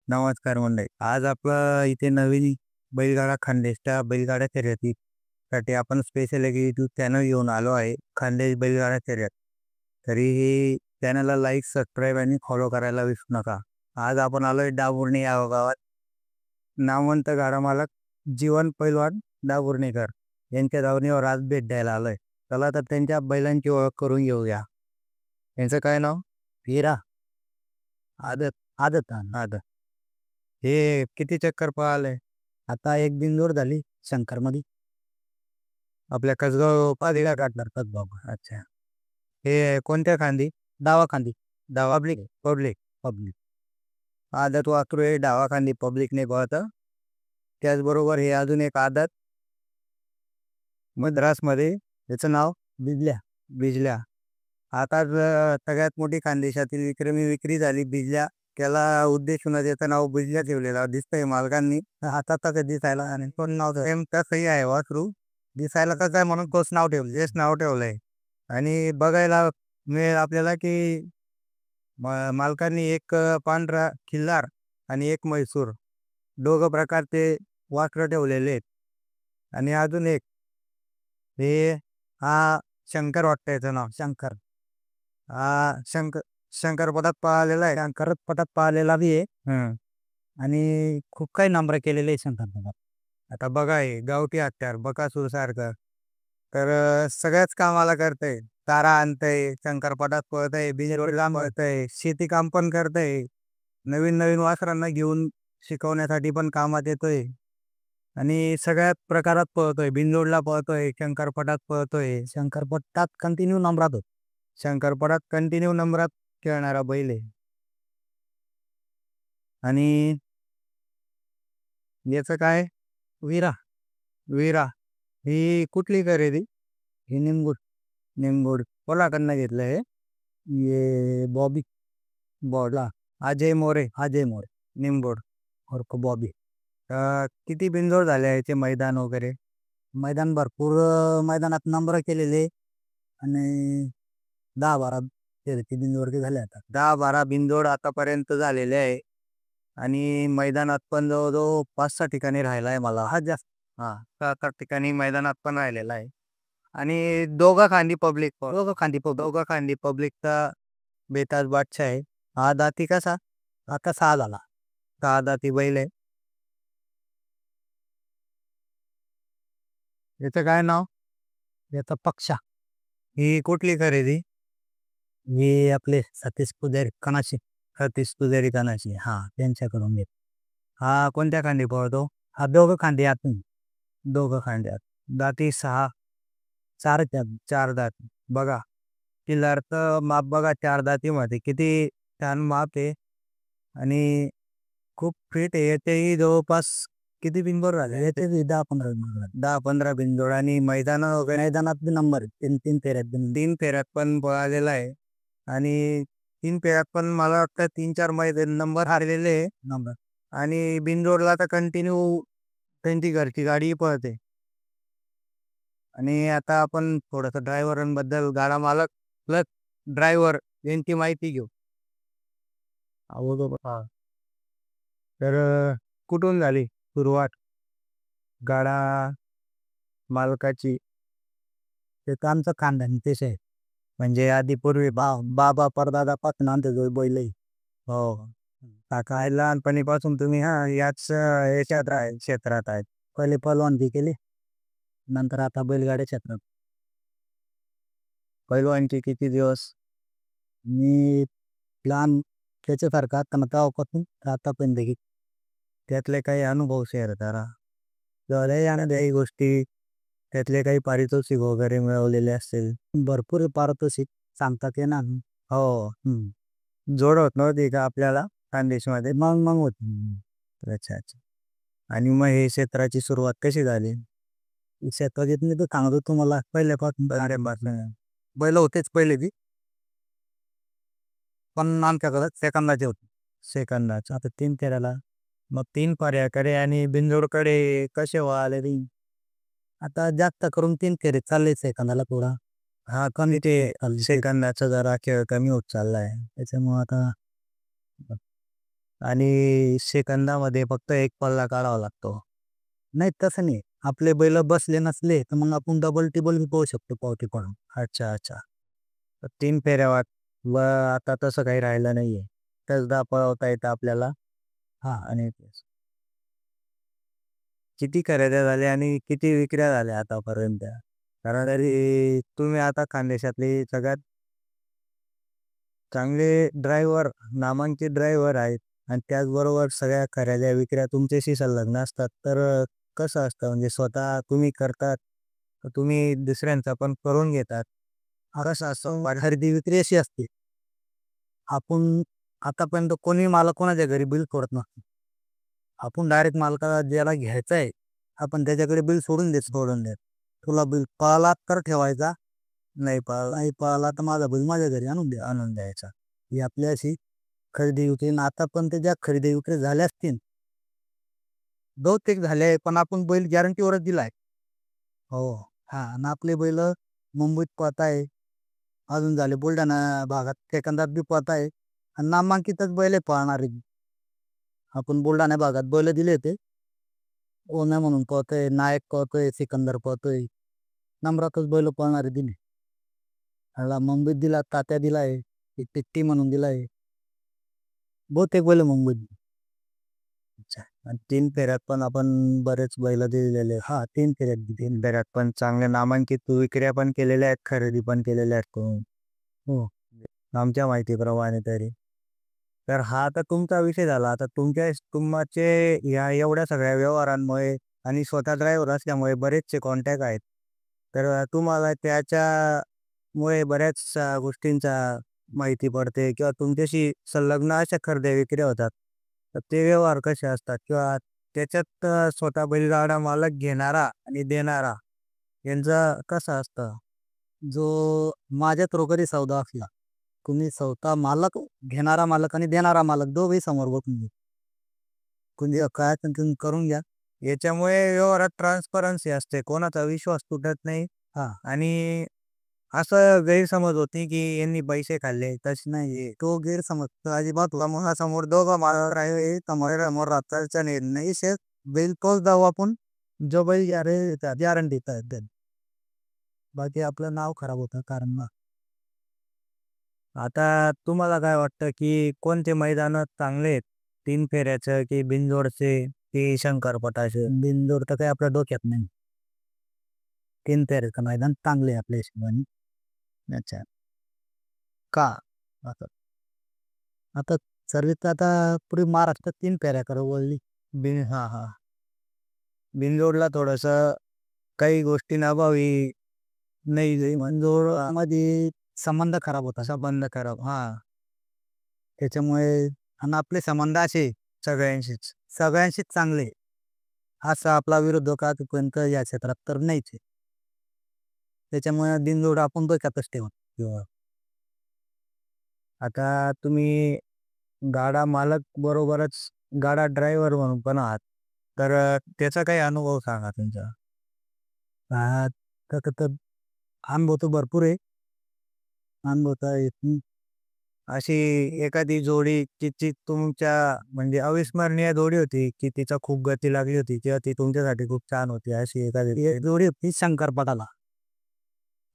नमस्कार मंडळी. आज आपलं इथे नवीन बैलगाडा खानदेशच्या बैलगाडा शर्यतीसाठी आपण स्पेशल एक यूट्यूब चॅनल घेऊन आलो आहे, खानदेश बैलगाडा शर्यत. तरीही चॅनलला लाईक, सबस्क्राईब आणि फॉलो करायला विसरू नका. आज आपण आलोय डाबुर्णी या गावात. नामवंत गाडा मालक जीवन पैलवान डाबुर्णीकर यांच्या दावणीवर आज भेट द्यायला आलोय. चला तर त्यांच्या बैलांची ओळख करून घेऊया. यांचं काय नाव? वीरा. आदत. आदत. आदत. हे किती चक्कर पळाले? आता एक बिनजोड झाली शंकरमध्ये. आपल्या कसगाव पादिला काढणार कसगाव. अच्छा. हे कोणत्या खांदी? डावा खांदी. डावा पब्लिक. पब्लिक. पब्लिक. आदत वासरू हे डावा खांदी पब्लिकने पळतं. त्याचबरोबर हे अजून एक आदत मद्रासमध्ये, त्याचं नाव बिजल्या. बिजल्या. आता सगळ्यात मोठी खानदेशातील विक्रमी विक्री झाली बिजल्या. त्याला उद्देशून त्याचं नाव बिजल्या ठेवलेला दिसतंय मालकांनी. हातात तर दिसायला आणि कोण नाव सेम तसंही आहे वासरू. दिसायला कसं आहे म्हणून तोच नाव ठेवलं, तेच नाव ठेवलंय. आणि बघायला मिळेल आपल्याला की मालकांनी एक पांढरा खिल्लार आणि एक म्हैसूर दोघं प्रकारचे वासरं ठेवलेले आहेत. आणि अजून एक हे हा शंकर वाटतं, याचं नाव शंकर. हा शंकरपटात पाहिलेला आहे, शंकरच पटात पाहिलेला बी आहे. आणि खूप काही नंबर केलेले आहे शंकरपटात. आता बघा हे गावठी हत्यार बकासूर सारखं. तर सगळ्याच कामाला करतंय. तारा आणतंय, शंकरपटात पळतंय, बिनजोडला पळतंय, शेती काम पण करतंय. नवीन नवीन वासरांना घेऊन शिकवण्यासाठी पण कामात येतोय. आणि सगळ्यात प्रकारात पळतोय, बिनजोडला पळतोय, शंकरपटात पळतोय. शंकरपटात कंटिन्यू नंबरात होतो. शंकरपटात कंटिन्यू नंबरात खेळणारा बैल आहे. आणि याचं काय? वीरा. वीरा ही कुठली खरेदी? ही निमगुड. निमगुड कोणाकडनं घेतलं हे? ये बॉबी. बॉडला अजय मोरे. अजय मोरे निमगोड और बॉबी. किती बिनजोड झाले याचे मैदान वगैरे? मैदान भरपूर, मैदानात नंबर केलेले आणि 10-12 शर्यती बिनजोडचे झाले. आता 10-12 बिनजोड आतापर्यंत झालेले आहे. आणि मैदानात पण जवळजवळ 5-6 ठिकाणी राहिला आहे मला हा जास्त. हां, 6-7 ठिकाणी मैदानात पण राहिलेला आहे. आणि दोघं खांदी पब्लिक, दोघं खांदी पब्लिकचा बेताज बादशाह आहे. हा दाती कसा? आता 6 झाला. 6 दाती बैल आहे. याचं काय नाव? याचा पक्षा. ही कुठली खरेदी? ही आपले सतीश पुजारी कणाशी. सतीश पुजारी कणाशी, हां, त्यांच्याकडून घेत. हा कोणत्या खांदी पळतो? हा दोघं खांदी आतून. दोघं खांद्यात. दाती 6. 4 4 दात. बघा किल्लारचं माप बघा, 4 दातीमध्ये किती छान माप आहे. आणि खूप फिट आहे. याच्याही जवळपास किती बिनजोड झाले? याचे 10-15 बिनजोड. 10-15 बिनजोड. आणि मैदानं वगैरे मैदानात बी नंबर 3-3 फेऱ्यात. 3 फेऱ्यात पण पळालेला आहे. आणि 3 फेऱ्यात पण मला वाटतं 3-4 नंबर हारलेले आहे. नंबर. आणि बिनजोडला तर कंटिन्यू त्यांची घरची गाडी पळते. आणि आता आपण थोडंसं ड्रायव्हरांबद्दल, गाडा मालक प्लस ड्रायव्हर यांची माहिती घेऊ. हां. तर कुठून झाली सुरुवात गाडा मालकाची? ते तर आमचं खानदानी तेच आहे. म्हणजे आधी पूर्वी बाबा परदादापासून आमच्या जवळ बैल आहे. हो. काका आहे लहानपणीपासून. तुम्ही हां याच याच्यात आहे, क्षेत्रात आहेत. पहिले पहलवानगी केली, नंतर आता बैलगाड्या क्षेत्रात. पैलवानची किती दिवस? मी लहान त्याच्यासारखा असताना तेव्हापासून आतापर्यंत की त्यातले काही अनुभव शेअर करा. झाले आणि गोष्टी त्यातले काही पारितोषिक वगैरे मिळवलेले असतील. भरपूर पारितोषिक सांगतात येणार. हो. जोड होत नव्हती का आपल्याला खानदेशमध्ये? मग मग होती. अच्छा अच्छा. आणि मग हे क्षेत्राची सुरुवात कशी झाली? क्षेत्रात मी तर सांगतो तुम्हाला पहिल्यापासून. अरे बापरे. बैल होतेच पहिले बी, पण आमच्याकडं सेकंदाचे होते. सेकंदाचे आता 3 फेऱ्याला. मग 3 पर्याकडे आणि बिनजोडकडे कसे वळाले ती? आता जास्त करून 3 फेरे चालले सेकंदाला थोडा. हा कमी ते सेकंदाचा जरा खेळ कमी होत चाललाय. त्याच्यामुळं आता आणि सेकंदामध्ये फक्त एक पल्ला काढावा लागतो. नाही तसं नाही. आपले बैल बसले नसले, तर मग आपण डबल टिबल बी पळू शकतो पावती काढून. अच्छा, अच्छा. तर 3 फेऱ्या व आता तसं काही राहिलं नाहीये. कसदा पळवता येतं आपल्याला. हां आणि किती खरेदी झाल्या आणि किती विक्र्या झाल्या आतापर्यंत? कारण तरी तुम्ही आता खानदेशातले सगळ्यात चांगले ड्रायव्हर, नामांकित ड्रायव्हर आहेत आणि त्याचबरोबर सगळ्या खरेद्या विक्र्या तुमच्याशी संलग्न असतात. तर कसं असतं म्हणजे स्वतः तुम्ही करतात, तर तुम्ही दुसऱ्यांचा पण करून घेतात. कसं असतं खरेदी विक्री अशी असते. आपण आतापर्यंत कोणी मालक कोणाच्या घरी बिल सोडत नसतो. आपण डायरेक्ट मालकाला ज्याला घ्यायचं आहे, आपण त्याच्याकडे बिल सोडून देत. तुला बिल पळाला तर ठेवायचा, नाही पळाला तर माझा बैल माझ्या घरी आणून द्यायचा. ही आपली अशी खरेदी विक्री आणि आता पण त्याच्या खरेदी विक्री झाल्या असतील. बहुतेक झाले पण आपण बैल गॅरंटीवरच दिलाय. हो. हां आणि आपले बैल मुंबईत पळताय. अजून झाले बुलढाणा भागात सेकंदात बी पळताय आणि नामांकितच बैल पळणारे. आपण बुलढाणा भागात बैल दिले होते. ओम्या म्हणून पळतोय, नायक पळतोय, सिकंदर पळतोय. नम्रातच बैल पळणारे दिले. ह्याला मुंबईत दिला, तात्या दिलाय, एक टिट्टी म्हणून दिलाय. बहुतेक बैल मुंबईत. अच्छा. आणि 3 फेऱ्यात पण आपण बरेच बैल दिलेले. हां, 3 फेऱ्यात 3 फेऱ्यात पण चांगल्या नामांकित विक्र्या पण केलेल्या आहेत, खरेदी पण केलेल्या आहेत करून. हो. आमच्या माहितीप्रमाणे तरी. तर हा आता तुमचा विषय झाला. आता तुमचे या एवढ्या सगळ्या व्यवहारांमुळे आणि स्वतः ड्रायव्हर असल्यामुळे बरेचसे कॉन्टॅक्ट आहेत. तर तुम्हाला त्याच्यामुळे बऱ्याच गोष्टींचा माहिती पडते किंवा तुमच्याशी संलग्न अशा खरेदी विक्री होतात. तर ते व्यवहार कसे असतात किंवा त्याच्यात स्वतः बैलगाडा मालक घेणारा आणि देणारा यांचं कसं असतं? जो माझ्या थ्रू सौदा असला, तुम्ही स्वतः मालक, घेणारा मालक आणि देणारा मालक दोघेही समोर बसून घ्या. म्हणजे काय असेल तुम्ही करून घ्या. याच्यामुळे व्यवहारात ट्रान्सपरन्सी असते. कोणाचा विश्वास तुटत नाही. हां आणि असं गैरसमज होते की यांनी पैसे खाल्ले. तसं नाहीये. तो गैरसमज तर अजिबात समोर दोघं मालक आहे समोर राहताचा निर्णय शेत बैल तोच दाव आपण जो बैल गॅरंटी बाकी आपलं नाव खराब होतं कारण ना आता तुम्हाला काय वाटतं, की कोणते मैदान चांगले आहेत? 3 फेऱ्याचं की बिनजोडचे की शंकरपटाचं? बिनजोड तर काही आपल्या डोक्यात नाही. 3 फेऱ्याचं मैदान चांगले आहे आपल्या हिशोबाने. अच्छा. का? असं. आता सर्विस आता पुरी महाराष्ट्रात 3 फेऱ्याकडे वळली. हां, हां. बिनजोडला थोडंसं काही गोष्टींअभावी नाही बिनजोडमध्ये संबंध खराब होता. संबंध खराब. हां. त्याच्यामुळे आणि आपले संबंध असे सगळ्यांशीच चांगले. असा आपला विरोधक आजपर्यंत या क्षेत्रात तर नाहीच आहे. त्याच्यामुळे बिनजोड आपण डोक्यातच ठेवू किंवा आता तुम्ही गाडा मालक बरोबरच गाडा ड्रायव्हर म्हणून पण आहात. तर त्याचा काही अनुभव सांगा तुमचा? तसं तर अनुभव तर भरपूर आहे. अनुभव तर अशी एखादी जोडी तिची तुमच्या म्हणजे अविस्मरणीय जोडी होती, की तिचा खूप गती लागली होती किंवा ती तुमच्यासाठी खूप छान होती अशी एखादी एक जोडी होती शंकरपटाला.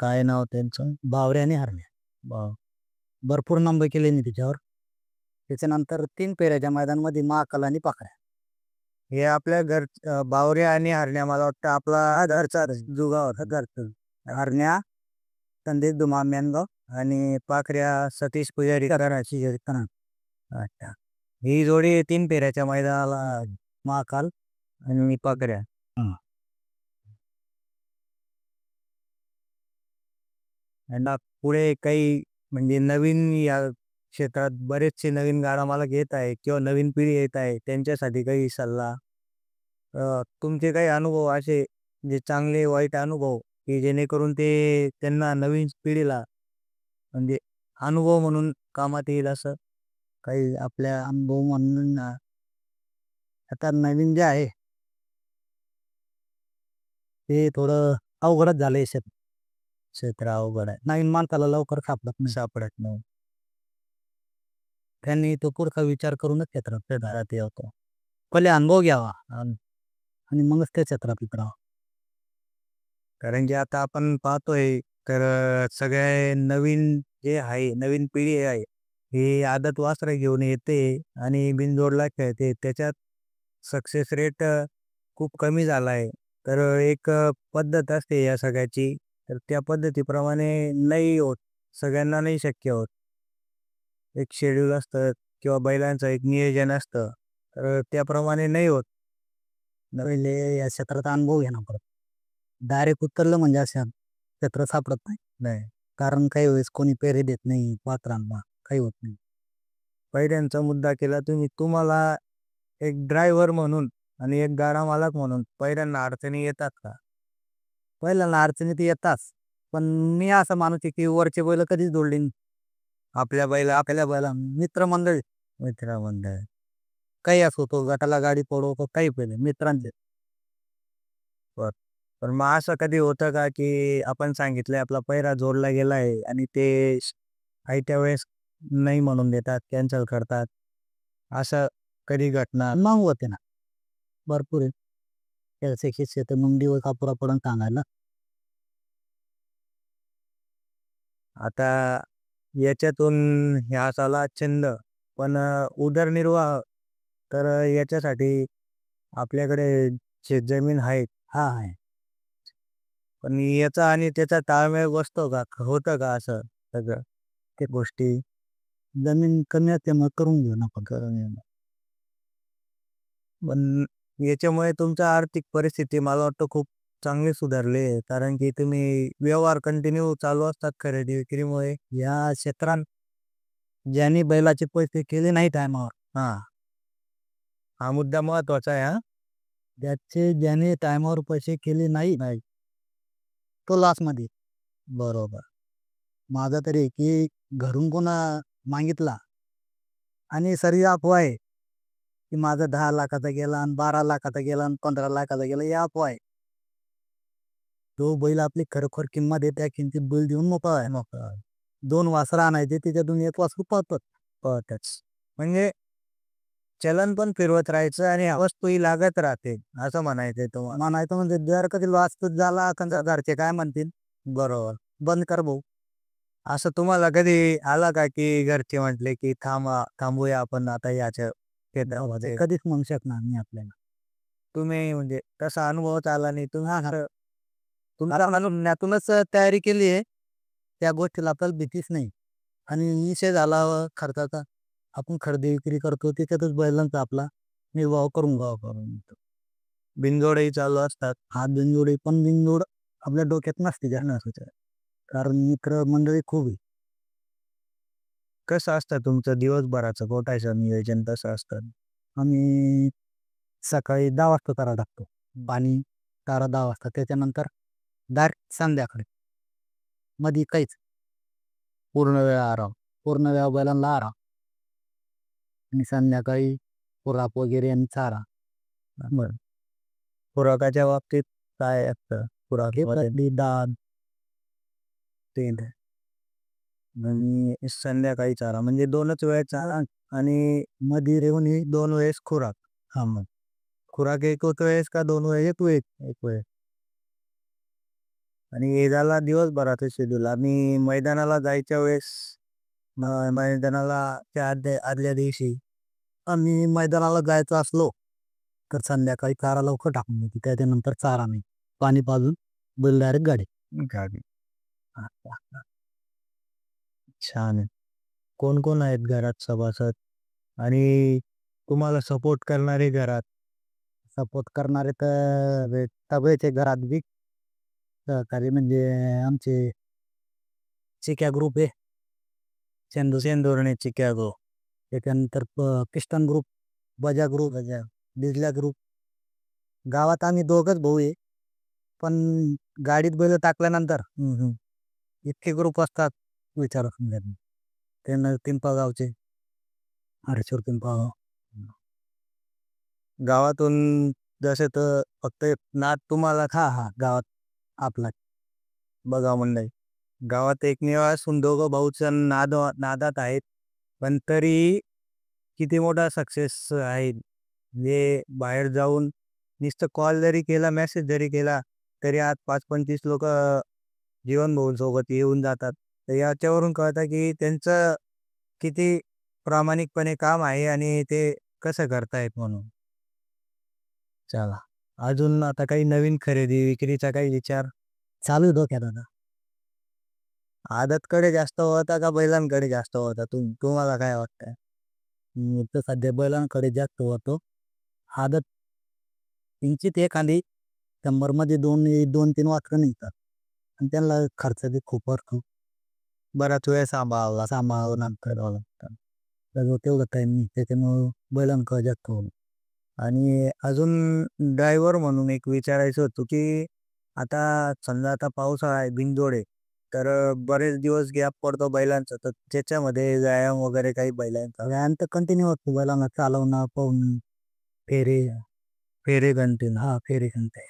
काय नाव त्यांचं? बावऱ्या आणि हरण्या. भरपूर नंबर केले मी तिच्यावर. त्याच्यानंतर 3 पेऱ्याच्या मैदानामध्ये महाकाल आणि पाखऱ्या. हे आपल्या बावऱ्या आणि हरण्या मला वाटतं आपला घरचा जुगावर होता घरचं. हरण्या संदेश धुमाळ मेनगाव आणि पाखऱ्या सतीश पुजारी कराडाची अच्छा. ही जोडी 3 फेऱ्याच्या मैदानाला महाकाल आणि पाखऱ्या. हां. यांना पुढे काही म्हणजे नवीन या क्षेत्रात बरेचसे नवीन गाडा मालक येत आहे किंवा नवीन पिढी येत आहे त्यांच्यासाठी काही सल्ला तुमचे काही अनुभव असे जे चांगले वाईट अनुभव की जेणेकरून ते त्यांना नवीन पिढीला म्हणजे अनुभव म्हणून कामात येईल असं काही आपल्या अनुभव म्हणून आता नवीन जे आहे ते थोडं अवघडच झालंय क्षेत्र अवघड आहे. नवीन माणसाला लवकर सापडत नाही. त्यांनी तो पुढचा विचार करूनच क्षेत्रात दारात यावं. पहिले अनुभव घ्यावा आणि मगच त्या क्षेत्रात उतरावं. कारण की आता आपण पाहतोय तर सगळे नवीन जे आहे, नवीन पिढी आहे, ही आदत वासरं घेऊन येते आणि बिनजोडला खेळते. त्याच्यात सक्सेस रेट खूप कमी झाला आहे. तर एक पद्धत असते या सगळ्याची, तर त्या पद्धतीप्रमाणे नाही होत. सगळ्यांना नाही शक्य होत. एक शेड्यूल असतं किंवा बैलांचं एक नियोजन असतं, तर त्याप्रमाणे नाही होत. पहिले या क्षेत्राचा अनुभव घेणं पडतो. डायरेक्ट उतरलं म्हणजे असं क्षेत्र सापडत नाही. नाही. कारण काही वेळेस कोणी पेरे देत नाही पात्रांना, काही होत नाही. पहिल्यांचा मुद्दा केला तुम्ही. तुम्हाला एक ड्रायव्हर म्हणून आणि एक गाडा मालक म्हणून पहिल्यांदा अडचणी येतात का? पहिल्याला अडचणी तर येतात. पण मी असं मानतो की वरचे बैल कधीच जोडले नाही. आपल्या बैला मित्रमंडळी मित्रमंडळ. काही असो, तो गटाला गाडी पडो का काही पहिले मित्रांचे. बरं. पण मग असं कधी होतं का, की आपण सांगितलंय आपला पहिरा जोडला गेलाय आणि ते आयत्या वेळेस नाही म्हणून देतात, कॅन्सल करतात. असं कधी घटना? मग होते ना, भरपूर आहे. त्याचे किस्से तर मग दिवस अपुरा पडून सांगायला. आता याच्यातून ह्या झाला छंद, पण उदरनिर्वाह तर याच्यासाठी आपल्याकडे शेतजमीन आहे. हां, आहे. पण याचा आणि त्याचा ताळमेळ बसतो का? होतं का असं सगळं ते गोष्टी जमीन कमी असते मग करून घेऊ ना आपण. करून येणं? पण याच्यामुळे तुमची आर्थिक परिस्थिती मला वाटतं खूप चांगली सुधारली आहे. कारण की तुम्ही व्यवहार कंटिन्यू चालू असतात खरेदी विक्रीमुळे. या क्षेत्रात ज्यांनी बैलाचे पैसे केले नाही टायमावर, हां, हा मुद्दा महत्वाचा आहे हां. ज्याने टायमावर पैसे केले नाही, नाही. तो लॉसमध्ये. बरोबर. माझा तरी आहे की घरून कोणा मागितला आणि सरी अफवा आहे, की माझा 10 लाखाचा गेला आणि 12 लाखाचा गेला आणि 15 लाखाचा गेला, ही अफवा आहे. तो बैल आपली खरोखर किंमत आहे, त्या किमतीत बैल देऊन मोकळा आहे. मोकळा. 2 वासरं आणायचे, त्याच्यातून 1 वासरू पळतं. पळतच. म्हणजे चलन पण फिरवत राहायचं आणि वस्तूही लागत राहते, असं म्हणायचंय तुम्हाला. म्हणायचं म्हणजे जर कधी लॉस झाला, घरचे काय म्हणतील, बरोबर. "बंद कर भाऊ." असं तुम्हाला कधी आला का, की घरचे म्हटले, की थांबूया आपण आता याच्या ते क्षेत्रामध्ये? कधीच म्हणू शकणार नाही आपल्याला. तुम्ही म्हणजे तसा अनुभवच आला नाही. तुम्ही हां, हां. असं तुमच्या म्हणण्यातूनच तयारी केली आहे. त्या गोष्टीला आपल्याला भीतीच नाही. आणि विषय झाला खर्चाचा. आपण खरेदी विक्री करतो त्याच्यातच बैलांचा आपला निर्वाह करून घेतो. बिनजोडही चालू असतात. हा बिनजोड पण बिनजोड आपल्या डोक्यात नसते जास्त. कारण मित्र मंडळी खूप आहे. कसं असतं तुमचं दिवसभराचं गोठायचं नियोजन कसं असतं? आम्ही सकाळी 10 वाजता चारा टाकतो. पाणी, चारा 10 वाजता. त्याच्यानंतर डायरेक्ट संध्याकाळी. मधी काहीच. पूर्ण वेळ आराम. पूर्ण वेळ बैलांना आराम. आणि संध्याकाळी खुराक वगैरे आणि चारा. बरं. खुराकाच्या बाबतीत काय असतं? हे खुराकमध्ये कसली डाळ, ते आणि संध्याकाळी चारा म्हणजे 2च वेळेस चारा आणि मधी रेवणी 2 वेळेस खुराक. हां, मग खुराक 1 वेळेस का 2 वेळेस? एक वेळ. एक वेळेस. आणि हे झाला दिवसभराचं शेड्यूल आणि मैदानाला जायच्या वेळेस मैदानाला त्या आदल्या दिवशी आम्ही मैदानाला जायचं असलो, तर संध्याकाळी चारा लवकर टाकून द्यायची. त्याच्यानंतर चारा नाही. पाणी पाजून बैल डायरेक्ट गाडी. गावी. अच्छा. छान आहे. कोण-कोण आहेत घरात सभासद? आणि तुम्हाला सपोर्ट करणारे घरात? सपोर्ट करणारे तर सगळेच आहे घरात बी. सहकारी म्हणजे आमचे चिक्या ग्रुप आहे. शेंदुरणे, चिकागो. त्याच्यानंतर पिस्टन ग्रुप, बजा ग्रुप, बिजल्या ग्रुप. गावात आम्ही दोघंच भाऊ आहे. पण गाडीत बैल टाकल्यानंतर इतके ग्रुप असतात विचारच नाही. ते पिंपळगावचे, हरेश्वर पिंपळगाव. गावातून जसे तर फक्त एक नाद तुम्हाला हां, हां. गावात आपला बघा मंडळी. गावात एकमेव असून दोघं भाऊचं नादात आहेत. पण तरी किती मोठा सक्सेस आहे. म्हणजे बाहेर जाऊन नुसतं कॉल जरी केला, मेसेज जरी केला, तरी आज 5-25 लोकं जीवन भाऊंसोबत येऊन जातात. तर याच्यावरून कळतं की त्यांचं किती प्रामाणिकपणे काम आहे आणि ते कसं करतायत म्हणून. चला. अजून आता काही नवीन खरेदी विक्रीचा काही विचार चालू आहे डोक्यात आता. आदतकडे जास्त वळता का बैलांकडे जास्त वळता? तुम्हाला काय वाटतंय? मी तर सध्या बैलांकडे जास्त होतो. आदत किंचित एखादी 100 मध्ये 2-3 वासरं निघतात. आणि त्यांना खर्च बी खूप पडतो. बराच वेळ सांभाळावा सांभाळून करावं लागतं. त्याच्यावर तेवढं टाईम नाही. त्याच्यामुळं बैलांकडे जास्त होतो. आणि अजून ड्रायव्हर म्हणून एक विचारायचं होतं, की आता समजा आता पावसाळा आहे, बिनजोड आहे. तर बरेच दिवस गॅप पडतो बैलांचा, तर त्याच्यामध्ये व्यायाम वगैरे काही बैलांचा व्यायाम तर कंटिन्यू असतो. बैलांना चालवणं, पळणं, फेरे फेरे घंटे. फेरे घंटे.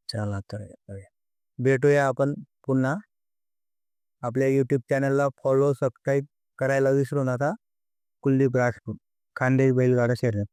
चला तर भेटूया आपण पुन्हा. आपल्या YouTube चॅनलला फॉलो, सबस्क्राईब करायला विसरू नका. कुलदीप राजपूत, खानदेश बैलगाडा शर्यत.